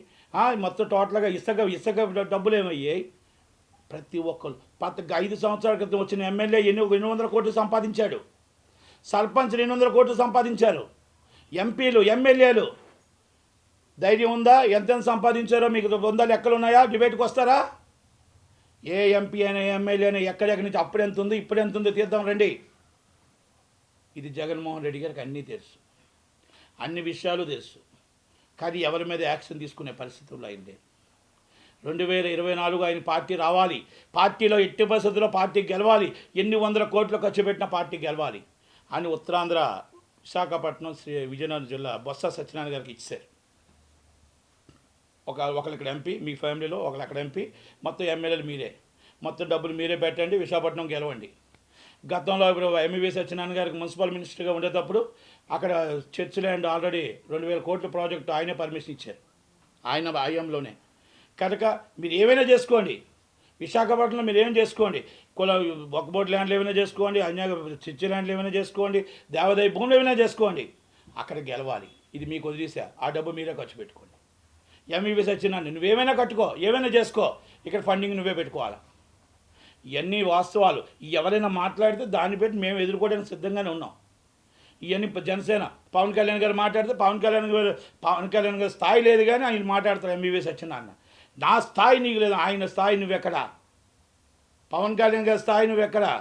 మొత్తం టోటల్గా ఇసుక డబ్బులు ఏమయ్యాయి. ప్రతి ఒక్కరు 5 సంవత్సరాల క్రితం వచ్చిన ఎమ్మెల్యే 200 కోట్లు సంపాదించాడు, సర్పంచ్ 200 కోట్లు సంపాదించారు, ఎంపీలు ఎమ్మెల్యేలు. ధైర్యం ఉందా? ఎంత సంపాదించారో మీకు ఉందా? లెక్కలు ఉన్నాయా? డిబేట్కి వస్తారా? ఏ ఎంపీ అయినా ఎమ్మెల్యే అయినా ఎక్కడెక్కడి నుంచి అప్పుడు ఎంత ఉంది, ఇప్పుడు ఎంత ఉందో తీద్దాం రండి. ఇది జగన్మోహన్ రెడ్డి గారికి అన్నీ తెలుసు, అన్ని విషయాలు తెలుసు. కానీ ఎవరి మీద యాక్షన్ తీసుకునే పరిస్థితుల్లో అయింది. 2024 ఆయన పార్టీ రావాలి, పార్టీలో ఎట్టి పరిస్థితుల్లో పార్టీ గెలవాలి, ఎన్ని 100 కోట్లు ఖర్చు పెట్టిన పార్టీ గెలవాలి అని ఉత్తరాంధ్ర విశాఖపట్నం విజయనగరం జిల్లా బొత్స సత్యనారాయణ గారికి ఇచ్చారు. ఒకళ్ళు ఇక్కడ ఎంపీ, మీ ఫ్యామిలీలో ఒకళ్ళు అక్కడ ఎంపీ, మొత్తం ఎమ్మెల్యేలు మీరే, మొత్తం డబ్బులు మీరే పెట్టండి, విశాఖపట్నం గెలవండి. గతంలో ఇప్పుడు ఎంవీవీ సత్యనారాయణ గారికి మున్సిపల్ మినిస్టర్గా ఉండేటప్పుడు అక్కడ చర్చ్ ల్యాండ్ ఆల్రెడీ 2,000 కోట్ల ప్రాజెక్టు ఆయనే పర్మిషన్ ఇచ్చారు, ఆయన ఆయంలోనే. కనుక మీరు ఏమైనా చేసుకోండి, విశాఖపట్నంలో మీరు ఏమైనా చేసుకోండి, ఒక్కబోట్ ల్యాండ్లు ఏమైనా చేసుకోండి, చర్చ్ ల్యాండ్లు ఏమైనా చేసుకోండి, దేవాదాయ భూములు ఏమైనా చేసుకోండి, అక్కడ గెలవాలి. ఇది మీకు వదిలేసా, ఆ డబ్బు మీరే ఖర్చు పెట్టుకోండి. ఎంవీవీ సత్యనారాయణ నువ్వేమైనా కట్టుకో, ఏమైనా చేసుకో, ఇక్కడ ఫండింగ్ నువ్వే పెట్టుకోవాలి. ఇవన్నీ వాస్తవాలు. ఎవరైనా మాట్లాడితే దాన్ని పెట్టి మేము ఎదుర్కోవడానికి సిద్ధంగానే ఉన్నాం. ఇవన్నీ జనసేన పవన్ కళ్యాణ్ గారు మాట్లాడితే పవన్ కళ్యాణ్ గారి స్థాయి లేదు, కానీ ఆయన మాట్లాడతారు ఎంవీవీ సత్యనారాయణ. నా స్థాయి నీకు లేదు, ఆయన స్థాయి నువ్వెక్కడా? పవన్ కళ్యాణ్ గారి స్థాయి నువ్వెక్కడా?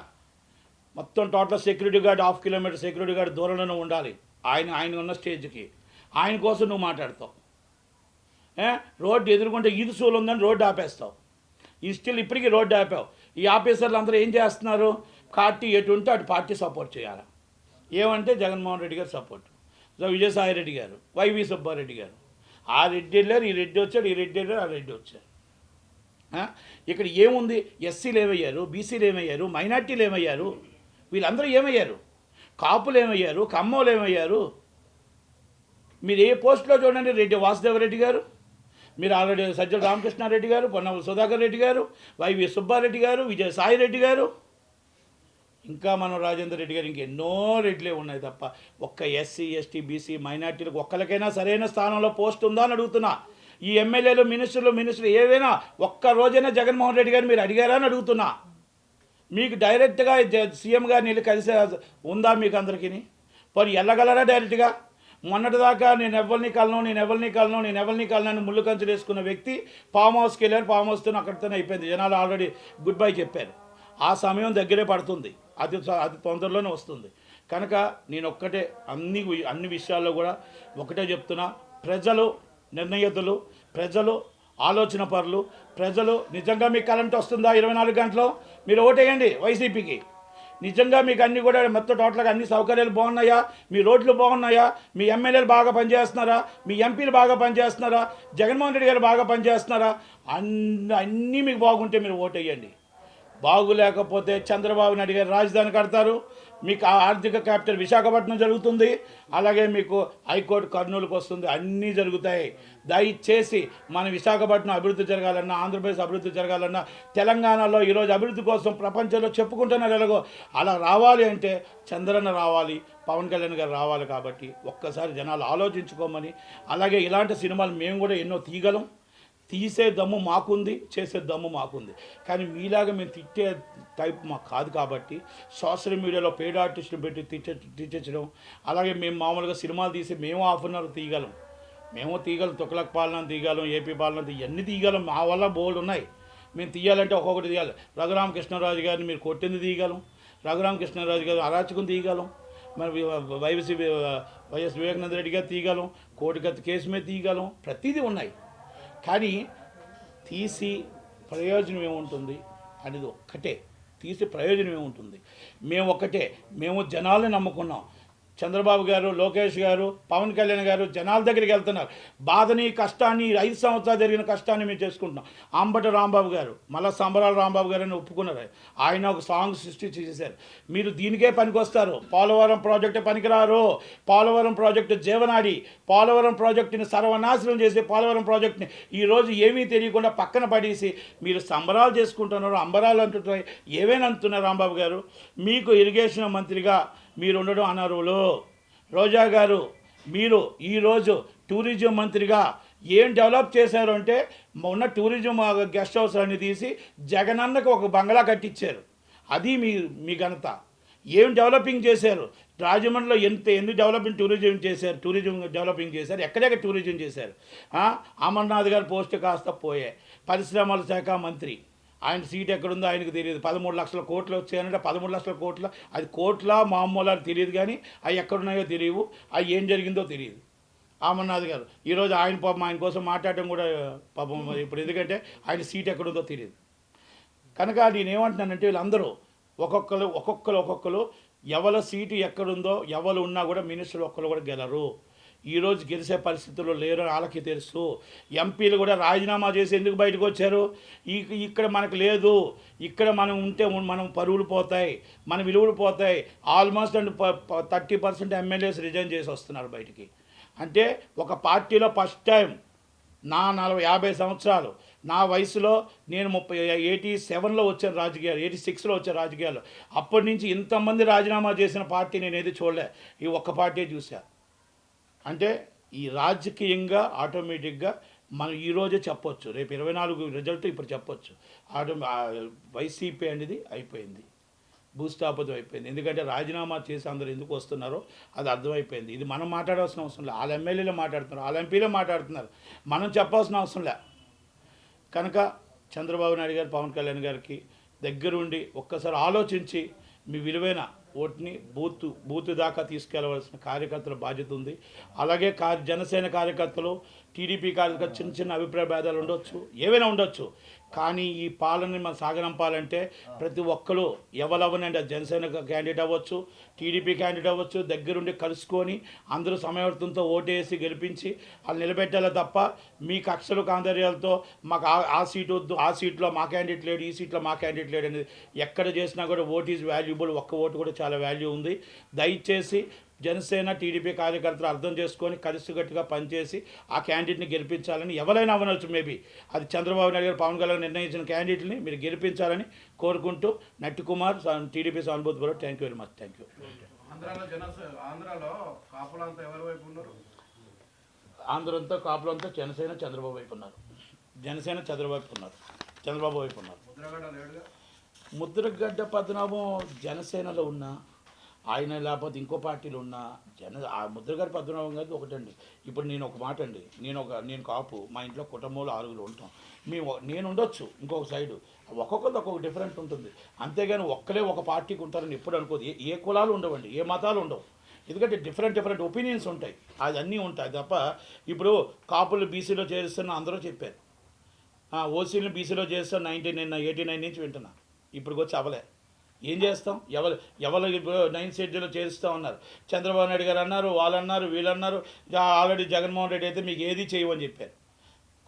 మొత్తం total security guard 1/2 kilometre security guard దూరంలోనే ఉండాలి ఆయన ఉన్న స్టేజ్కి. ఆయన కోసం నువ్వు మాట్లాడతావు. రోడ్డు ఎదుర్కొంటే ఈదు సూలు ఉందని రోడ్డు ఆపేస్తావు. ఇప్పటికీ రోడ్డు ఆపావు. ఈ ఆఫీసర్లు అందరూ ఏం చేస్తున్నారు? పార్టీ ఎటు ఉంటే అటు పార్టీ సపోర్ట్ చేయాలి. ఏమంటే జగన్మోహన్ రెడ్డి గారు సపోర్ట్. విజయసాయి రెడ్డి గారు, వైవి సుబ్బారెడ్డి గారు. ఆ రెడ్డి వెళ్ళారు, ఈ రెడ్డి వచ్చాడు, ఈ రెడ్డి వెళ్ళారు, ఆ రెడ్డి వచ్చారు. ఇక్కడ ఏముంది? ఎస్సీలు ఏమయ్యారు, బీసీలు ఏమయ్యారు, మైనార్టీలు ఏమయ్యారు, వీళ్ళందరూ ఏమయ్యారు, కాపులు ఏమయ్యారు, కమ్మోలు ఏమయ్యారు? మీరు ఏ పోస్టులో చూడండి, రెడ్డి వాసుదేవరెడ్డి గారు, మీరు ఆల్రెడీ సజ్జల రామకృష్ణారెడ్డి గారు, పొన్నవ సుధాకర్ రెడ్డి గారు, వైవి సుబ్బారెడ్డి గారు, విజయసాయి రెడ్డి గారు, ఇంకా మనం రాజేందర్ రెడ్డి గారు, ఇంకెన్నో రెడ్లే ఉన్నాయి తప్ప ఒక్క ఎస్సీ ఎస్టీ బీసీ మైనార్టీలకు ఒక్కరికైనా సరైన స్థానంలో పోస్ట్ ఉందా అని అడుగుతున్నా. ఈ ఎమ్మెల్యేలు మినిస్టర్లు ఏవైనా ఒక్క రోజైనా జగన్మోహన్ రెడ్డి గారు మీరు అడిగారా అని అడుగుతున్నా. మీకు డైరెక్ట్గా సీఎం గారిని వెళ్ళి కలిసే ఉందా మీకు అందరికీ? పోనీ వెళ్ళగలరా డైరెక్ట్గా? మొన్నటిదాకా నేను ఎవరిని కలను అని ముళ్ళు కంచులు వేసుకున్న వ్యక్తి ఫామ్ హౌస్కి వెళ్ళారు. ఫామ్ హౌస్తో అక్కడితోనే అయిపోయింది. జనాలు ఆల్రెడీ గుడ్ బై చెప్పారు. ఆ సమయం దగ్గరే పడుతుంది, అది తొందరలోనే వస్తుంది. కనుక నేను ఒక్కటే అన్ని విషయాల్లో కూడా ఒకటే చెప్తున్నా, ప్రజలు నిర్ణయితులు, ప్రజలు ఆలోచన పరులు, ప్రజలు నిజంగా మీకు కరెంట్ వస్తుందా 24 గంటలు? మీరు ఓటేయండి వైసీపీకి. నిజంగా మీకు అన్నీ కూడా మొత్తం టోటల్గా అన్ని సౌకర్యాలు బాగున్నాయా? మీ రోడ్లు బాగున్నాయా? మీ ఎమ్మెల్యేలు బాగా పనిచేస్తున్నారా? మీ ఎంపీలు బాగా పనిచేస్తున్నారా? జగన్మోహన్ రెడ్డి గారు బాగా పనిచేస్తున్నారా? అన్నీ మీకు బాగుంటే మీరు ఓటేయండి. బాగులేకపోతే చంద్రబాబు నాయుడు గారు రాజధాని కడతారు, మీకు ఆర్థిక క్యాపిటల్ విశాఖపట్నం జరుగుతుంది, అలాగే మీకు హైకోర్టు కర్నూలుకు వస్తుంది, అన్నీ జరుగుతాయి. దయచేసి మన విశాఖపట్నం అభివృద్ధి జరగాలన్నా, ఆంధ్రప్రదేశ్ అభివృద్ధి జరగాలన్నా, తెలంగాణలో ఈరోజు అభివృద్ధి కోసం ప్రపంచంలో చెప్పుకుంటున్నారు ఎలాగో, అలా రావాలి అంటే చంద్రన్న రావాలి, పవన్ కళ్యాణ్ గారు రావాలి. కాబట్టి ఒక్కసారి జనాలు ఆలోచించుకోమని, అలాగే ఇలాంటి సినిమాలు మేము కూడా ఎన్నో తీయగలం, తీసే దమ్ము మాకుంది, చేసే దమ్ము మాకుంది. కానీ మీలాగా మేము తిట్టే టైప్ మాకు కాదు. కాబట్టి సోషల్ మీడియాలో పెయిడ్ ఆర్టిస్టులు పెట్టి తిట్టించడం, అలాగే మేము మామూలుగా సినిమాలు తీసి మేము ½ అన్ అవర్ తీయగలం, తుగ్లక్ పాలన తీయగలం, ఏపీ పాలన ఇవన్నీ తీయగలం. మా వల్ల బోల్డ్ ఉన్నాయి. మేము తీయాలంటే ఒక్కొక్కటి తీయాలి. రఘురామకృష్ణరాజు గారిని మీరు కొట్టింది తీయగలం, రఘురామకృష్ణరాజు గారు అరాచకం తీయగలం, మరి వైఎస్ వివేకానంద రెడ్డి గారు తీయగలం, కోటిగత్తి కేసు మీద తీయగలం, ప్రతిదీ ఉన్నాయి. కానీ తీసి ప్రయోజనం ఏముంటుంది అనేది ఒక్కటే, తీసి ప్రయోజనం ఏముంటుంది? మేము జనాలను నమ్ముకున్నాం. చంద్రబాబు గారు, లోకేష్ గారు, పవన్ కళ్యాణ్ గారు జనాల దగ్గరికి వెళ్తున్నారు. బాధని, కష్టాన్ని, 5 సంవత్సరాలు జరిగిన కష్టాన్ని మేము చేసుకుంటున్నాం. అంబటి రాంబాబు గారు, మళ్ళీ సంబరాల రాంబాబు గారు అని ఒప్పుకున్నారు. ఆయన ఒక సాంగ్ సృష్టి చేశారు. మీరు దీనికే పనికొస్తారు, పోలవరం ప్రాజెక్టు పనికిరారు. పోలవరం ప్రాజెక్టు జీవనాడి, పోలవరం ప్రాజెక్టుని సర్వనాశనం చేసి, పోలవరం ప్రాజెక్టుని ఈరోజు ఏమీ తెలియకుండా పక్కన పడేసి మీరు సంబరాలు చేసుకుంటున్నారు, అంబరాలు అంటున్నారు, ఏవైనా అంటున్నారు. రాంబాబు గారు, మీకు ఇరిగేషన్ మంత్రిగా మీరు ఉండడం అనర్హులు. రోజా గారు, మీరు ఈరోజు టూరిజం మంత్రిగా ఏం డెవలప్ చేశారు అంటే, ఉన్న టూరిజం గెస్ట్ హౌస్ అన్ని తీసి జగనన్నకు ఒక బంగ్లా కట్టించారు. అది మీ ఘనత. ఏం డెవలపింగ్ చేశారు? రాజమండ్రిలో ఎన్ని టూరిజం డెవలపింగ్ చేశారు, ఎక్కడెక్కడ టూరిజం చేశారు? అమర్నాథ్ గారి పోస్ట్ కాస్త పోయాయి. పరిశ్రమల శాఖ మంత్రి, ఆయన సీట్ ఎక్కడుందో ఆయనకు తెలియదు. 13 లక్షల కోట్లు వచ్చాయంటే 13 లక్షల కోట్ల, అది కోట్ల మామూలు అని తెలియదు, కానీ అవి ఎక్కడున్నాయో తెలియవు, అవి ఏం జరిగిందో తెలియదు. అమర్నాథ్ గారు ఈరోజు ఆయన కోసం మాట్లాడటం కూడా పాపం ఇప్పుడు, ఎందుకంటే ఆయన సీట్ ఎక్కడుందో తెలియదు. కనుక నేనేమంటున్నానంటే, వీళ్ళందరూ ఒక్కొక్కరు ఎవరి సీటు ఎక్కడుందో, ఎవరు ఉన్నా కూడా మినిస్టర్లు ఒక్కరు కూడా గెలరు. ఈరోజు గెలిచే పరిస్థితుల్లో లేరు, వాళ్ళకి తెలుసు. ఎంపీలు కూడా రాజీనామా చేసి ఎందుకు బయటకు వచ్చారు? ఇక్కడ మనకు లేదు, ఇక్కడ మనం ఉంటే మనం పరువులు పోతాయి, మన విలువలు పోతాయి. ఆల్మోస్ట్ 30% ఎమ్మెల్యేస్ రిజైన్ చేసి వస్తున్నారు బయటికి. అంటే ఒక పార్టీలో ఫస్ట్ టైం నా 50 సంవత్సరాలు, నా వయసులో నేను 87లో వచ్చాను రాజకీయాలు, 86లో వచ్చాను రాజకీయాలు. అప్పటి నుంచి ఇంతమంది రాజీనామా చేసిన పార్టీ నేను ఏది చూడలే, ఈ ఒక్క పార్టీ చూసా. అంటే ఈ రాజకీయంగా ఆటోమేటిక్గా మనం ఈరోజే చెప్పొచ్చు, రేపు 24 రిజల్ట్ ఇప్పుడు చెప్పొచ్చు. వైసీపీ అనేది అయిపోయింది, భూస్థాపితం అయిపోయింది. ఎందుకంటే రాజీనామా చేసి అందరూ ఎందుకు వస్తున్నారో అది అర్థమైపోయింది. ఇది మనం మాట్లాడాల్సిన అవసరం లేదు, వాళ్ళ ఎమ్మెల్యేలే మాట్లాడుతున్నారు, వాళ్ళ ఎంపీలే మాట్లాడుతున్నారు, మనం చెప్పాల్సిన అవసరం లే. కనుక చంద్రబాబు నాయుడు గారు, పవన్ కళ్యాణ్ గారికి దగ్గరుండి ఒక్కసారి ఆలోచించి మీ విలువైన ఓటుని బూత్ దాకా తీసుకెళ్లవలసిన కార్యకర్తల బాధ్యత ఉంది. అలాగే జనసేన కార్యకర్తలు, టీడీపీ కార్యకర్తలు చిన్న అభిప్రాయ భేదాలు ఉండొచ్చు, ఏవైనా ఉండొచ్చు. కానీ ఈ పాలనని మనం సాగనంపాలంటే ప్రతి ఒక్కరు ఎవరవనండి, అది జనసేన క్యాండిడేట్ అవ్వచ్చు, టీడీపీ క్యాండిడేట్ అవ్వచ్చు, దగ్గరుండి కలుసుకొని అందరూ సమయవర్తంతో ఓటేసి గెలిపించి వాళ్ళు నిలబెట్టాలి తప్ప మీ కక్షలు కాందర్యాలతో మాకు ఆ సీటు వద్దు, ఆ సీట్లో మా క్యాండిడేట్ లేడు, ఈ సీట్లో మా క్యాండిడేట్ లేడు అనేది ఎక్కడ చేసినా కూడా ఓట్ ఈజ్ వాల్యుబుల్. ఒక్క ఓటు కూడా చాలా వాల్యూ ఉంది. దయచేసి జనసేన టీడీపీ కార్యకర్తలు అర్థం చేసుకొని కలిసికట్టుగా పనిచేసి ఆ క్యాండిడేట్ని గెలిపించాలని, ఎవరైనా అవ్వచ్చు, మేబీ అది చంద్రబాబు నాయుడు గారు పవన్ కళ్యాణ్ నిర్ణయించిన క్యాండిడేట్ని మీరు గెలిపించాలని కోరుకుంటూ నట్టి కుమార్, టీడీపీ సానుభూతి bro. Thank you very much. Thank you. ఆంధ్రాలో కాపులంతా ఎవరి వైపు ఉన్నారు? ఆంధ్రంతా కాపులంతా జనసేన చంద్రబాబు వైపు ఉన్నారు. జనసేన చంద్రబాబు వైపు ఉన్నారు. చంద్రబాబు వైపు ఉన్నారు. ముద్రగడ లేడుగా. ముద్రగడ్డ పద్మనాభం జనసేనలో ఉన్న ఆయన, లేకపోతే ఇంకో పార్టీలో ఉన్న ఆ ముద్రగడ్డ పద్మనాభం గారిది ఒకటండి. ఇప్పుడు నేను ఒక మాట అండి, నేను కాపు, మా ఇంట్లో కుటుంబంలో 6 ఉంటాం. నేను ఉండొచ్చు ఇంకొక సైడు, ఒక్కొక్కరిది ఒక్కొక్క డిఫరెంట్ ఉంటుంది. అంతేగాని ఒక్కలే ఒక పార్టీకి ఉంటారని ఎప్పుడు అనుకోదు. ఏ కులాలు ఉండవండి, ఏ మతాలు ఉండవు. ఎందుకంటే డిఫరెంట్ ఒపీనియన్స్ ఉంటాయి, అది అన్నీ ఉంటాయి తప్ప. ఇప్పుడు కాపులు బీసీలో చేరుస్తున్న అందరూ చెప్పారు, ఓసీలను బీసీలో చేస్తాను 89 నుంచి వింటున్నా. ఇప్పుడు వచ్చి అవలే. ఏం చేస్తాం? ఎవరు 9 షెడ్యూల్లో చేరుస్తూ ఉన్నారు. చంద్రబాబు నాయుడు గారు అన్నారు, వాళ్ళు అన్నారు, వీళ్ళు అన్నారు. ఆల్రెడీ జగన్మోహన్ రెడ్డి అయితే మీకు ఏది చేయమని చెప్పారు.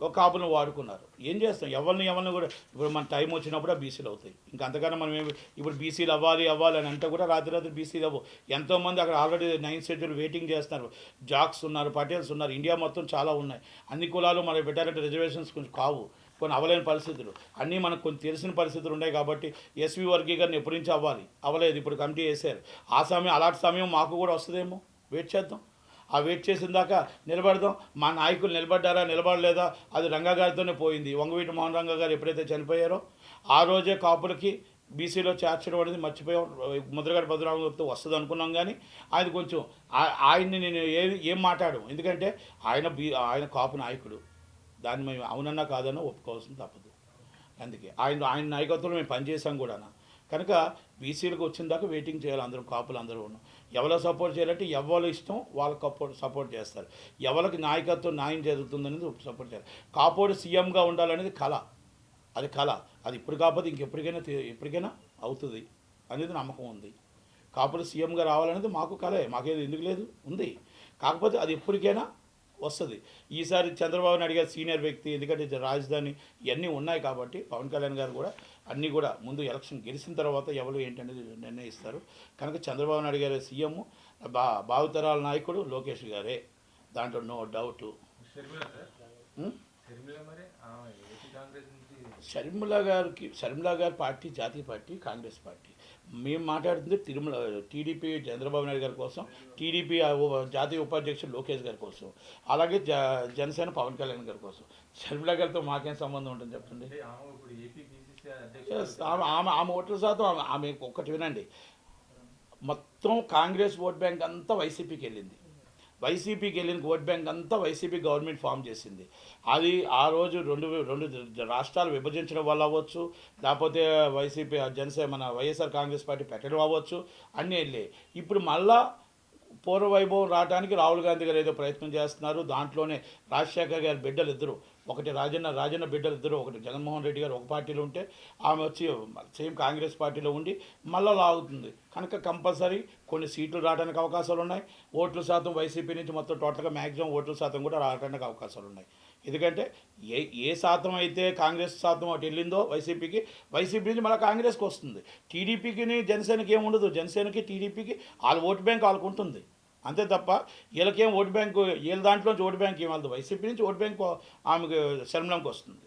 కాపులను వాడుకున్నారు. ఏం చేస్తాం? ఎవరిని కూడా ఇప్పుడు మన టైం వచ్చినప్పుడు బీసీలు అవుతాయి. ఇంకా అంతకన్నా మనం ఇప్పుడు బీసీలు అవ్వాలి అని అంటే కూడా రాత్రి బీసీలు అవ్వవు. ఎంతోమంది అక్కడ ఆల్రెడీ 9 షెడ్యూల్ వెయిటింగ్ చేస్తున్నారు. జాక్స్ ఉన్నారు, పటేల్స్ ఉన్నారు, ఇండియా మొత్తం చాలా ఉన్నాయి. అన్ని కులాలు మనకి పెట్టారంటే రిజర్వేషన్స్ కొంచెం కావు, కొన్ని అవ్వలేని పరిస్థితులు, అన్నీ మనకు కొన్ని తెలిసిన పరిస్థితులు ఉన్నాయి. కాబట్టి ఎస్వి వర్గీకరణ ఎప్పటి నుంచి అవ్వలేదు. ఇప్పుడు కమిటీ వేశారు. ఆ సమయం, అలాంటి సమయం మాకు కూడా వస్తుందేమో. వెయిట్ చేద్దాం. ఆ వెయిట్ చేసిన దాకా నిలబడదాం. మా నాయకులు నిలబడ్డారా నిలబడలేదా అది రంగా గారితోనే పోయింది. వంగవీటి మోహన్ రంగా గారు ఎప్పుడైతే చనిపోయారో ఆ రోజే కాపులకి బీసీలో చేర్చడం అనేది మర్చిపోయాం. ముద్రగడ్డ పద్మనాభం గారితో వస్తుంది అనుకున్నాం, కానీ ఆయన కొంచెం ఆయన్ని నేను ఏం మాట్లాడు, ఎందుకంటే ఆయన కాపు నాయకుడు. దాన్ని మేము అవునన్నా కాదన్నా ఒప్పుకోవాల్సింది తప్పదు. అందుకే ఆయన నాయకత్వంలో మేము పనిచేసాం కూడా. కనుక బీసీలకు వచ్చిన దాకా వెయిటింగ్ చేయాలి. అందరూ కాపులు అందరూ ఉన్నాం. ఎవరో సపోర్ట్ చేయాలంటే ఎవరి ఇష్టం వాళ్ళకి సపోర్ట్ చేస్తారు. ఎవరికి నాయకత్వం న్యాయం జరుగుతుందనేది సపోర్ట్ చేయాలి. కాపోడు సీఎంగా ఉండాలనేది కళ, అది కళ. అది ఇప్పుడు కాకపోతే ఎప్పటికైనా అవుతుంది అనేది నమ్మకం ఉంది. కాపోడు సీఎంగా రావాలనేది మాకు కళే, మాకేది ఎందుకు లేదు, ఉంది. కాకపోతే అది ఎప్పటికైనా వస్తుంది. ఈసారి చంద్రబాబు నాయుడు గారు సీనియర్ వ్యక్తి, ఎందుకంటే రాజధాని ఇవన్నీ ఉన్నాయి కాబట్టి పవన్ కళ్యాణ్ గారు కూడా అన్నీ కూడా ముందు ఎలక్షన్ గెలిచిన తర్వాత ఎవరు ఏంటనేది నిర్ణయిస్తారు. కనుక చంద్రబాబు నాయుడు గారు సీఎం, భావితరాల నాయకుడు లోకేష్ గారే, దాంట్లో నో డౌటు. షర్మిల గారి పార్టీ జాతీయ పార్టీ, కాంగ్రెస్ పార్టీ. మేము మాట్లాడుతుంది టీడీపీ చంద్రబాబు నాయుడు గారి కోసం, టీడీపీ జాతీయ ఉపాధ్యక్షుడు లోకేష్ గారి కోసం, అలాగే జనసేన పవన్ కళ్యాణ్ గారి కోసం. షర్మిల గారితో మాకేం సంబంధం ఉంటుంది చెప్పండి? ఆమె ఓట్ల శాతం, ఆమె ఒక్కటి వినండి, మొత్తం కాంగ్రెస్ ఓట్ బ్యాంక్ అంతా వైసీపీకి వెళ్ళింది. వైసీపీకి వెళ్ళిన ఓట్ బ్యాంక్ అంతా వైసీపీ గవర్నమెంట్ ఫామ్ చేసింది. అది ఆ రోజు రెండు రాష్ట్రాలు విభజించడం వల్ల అవ్వచ్చు, లేకపోతే వైసీపీ మన వైఎస్ఆర్ కాంగ్రెస్ పార్టీ పెట్టడం అవ్వచ్చు, అన్నీ వెళ్ళాయి. ఇప్పుడు మళ్ళా పూర్వవైభవం రావడానికి రాహుల్ గాంధీ గారు ఏదో ప్రయత్నం చేస్తున్నారు. దాంట్లోనే రాజశేఖర్ గారి బిడ్డలు ఇద్దరు, ఒకటి రాజన్న బిడ్డలు ఇద్దరు, ఒకటి జగన్మోహన్ రెడ్డి గారు ఒక పార్టీలో ఉంటే ఆమె వచ్చి సేమ్ కాంగ్రెస్ పార్టీలో ఉండి మళ్ళీ లాగుతుంది. కనుక కంపల్సరీ కొన్ని సీట్లు రావడానికి అవకాశాలు ఉన్నాయి. ఓట్ల శాతం వైసీపీ నుంచి మొత్తం టోటల్గా మ్యాక్సిమం ఓట్ల శాతం కూడా రావడానికి అవకాశాలు ఉన్నాయి. ఎందుకంటే ఏ శాతం అయితే కాంగ్రెస్ శాతం అటు వెళ్ళిందో వైసీపీ నుంచి మళ్ళీ కాంగ్రెస్కి వస్తుంది. టీడీపీకి జనసేనకి ఏముండదు. జనసేనకి టీడీపీకి వాళ్ళ ఓటు బ్యాంక్ వాళ్ళకు ఉంటుంది అంతే తప్ప వీళ్ళకేం ఓటు బ్యాంకు, వీళ్ళ దాంట్లోంచి ఓటు బ్యాంక్ ఏమవుతుంది, వైసీపీ నుంచి ఓటు బ్యాంకు ఆమెకు శర్మలంకి వస్తుంది.